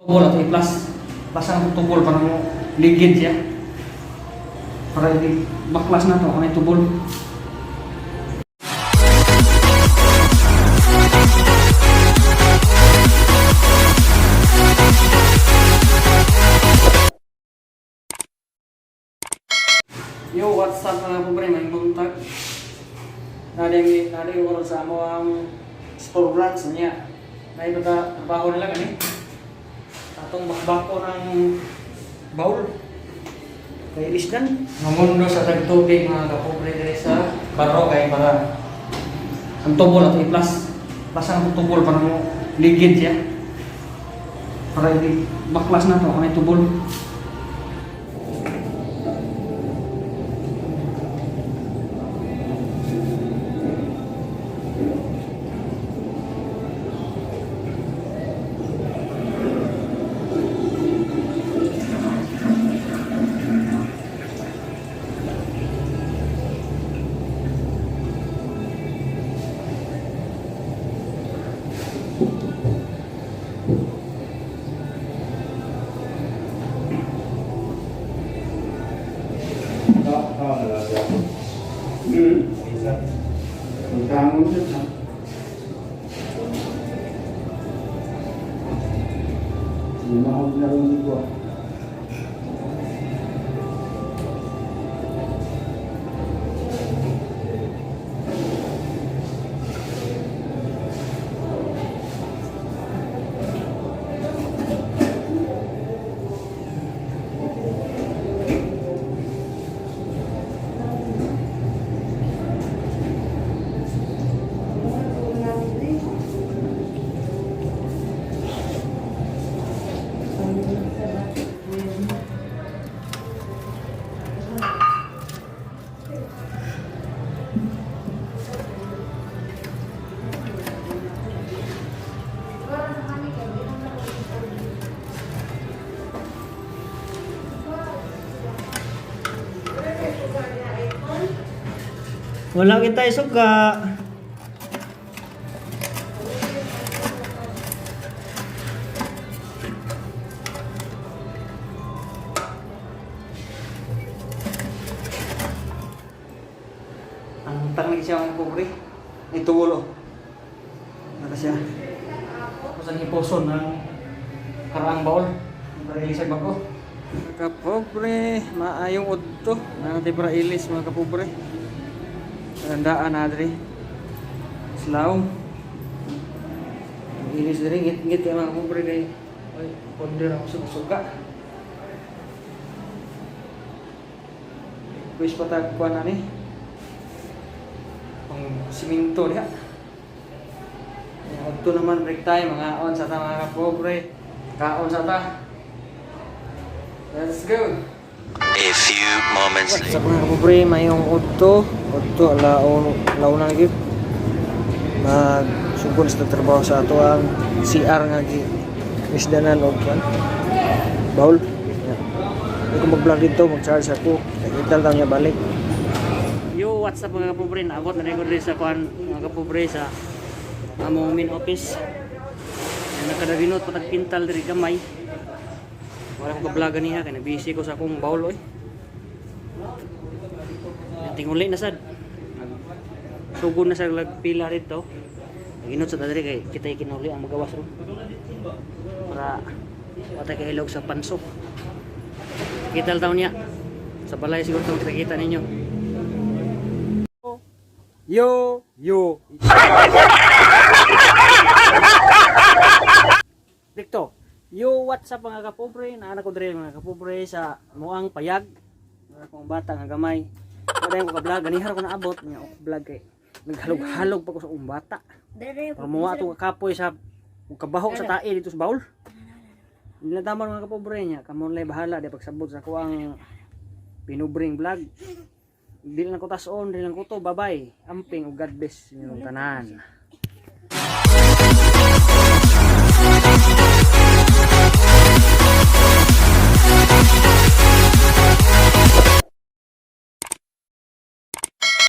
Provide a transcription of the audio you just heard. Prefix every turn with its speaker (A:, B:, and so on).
A: Tubol atau plus pasang tubol para mo ligid siya para hindi baklas na to ang tubol. Yo, what's up mga pobre, may buntag. Nada yung oras sa amo ang store branch niya. May trabaho nila kani. Atong bakbako ng bowl. Kay isdan. Mamundo sa tagtubig mga kapobre diri sa baro kay para ang tubol at i-plus. Pasang tubol para mo ligid siya. Para hindi baklas na to ang tubol. Bangun saja. Mau naruh di gua. Wala kita isuga. Ang tanglig siya ang pobre. Ito ulo. Naka siya. Kusan hiposon ng karaang baol. Para ilisag bako. Mga kapobre, maayong udto. Nanti para ilis mga kapobre. Tandaan na diri. Slaw. Ilis diri ngit-ngit ya mga pobre kay. Ay, ponder ako suka. Wis patag kuan ani. Pang siminto diha. Udto naman break time mga on sa ta mga pobre. Kaon sa ta. Let's go.
B: A few moments later.
A: Sa mga kapobre, mayong udto launa lagi magsugod sa trabaho sa ato ang CR nga isdanan og kan baul. Hindi ko mag-vlog dito, mag-charge ako. Nakita lang niya balik. Yo, what's up mga kapobre? Naabot na rin ko rin sa kuhan mga kapobre sa among main office. Nakadabinot patagpintal diri gamay. Wala ko ka-vlog niya kaya busy ko sa akong baul oy. Tinguli na sad. Sugod na sa pila rito. Naginot sa dadri kay kita ikinuli ang magawas ro. Para watay kay ilog sa pansok. Kita taon niya. Sa balay siguro tong kita ninyo. Yo. Dito. Yo, what's up mga kapobre? Naanak ko diri mga kapobre sa muang payag. Akong bata nga gamay. Kada ko ka-vlog ganihar ko naabot nya vlog kay naghalog-halog pa ko sa umbata. Para mo ato kapoy sa kabaho sa tae dito sa baul. Hindi na tama mga kapobre nya, kamon lay bahala di pagsabot sa kuang pinubring vlog. Dili lang ko tason, dili lang ko to, bye-bye. Amping ug God bless inyong tanan.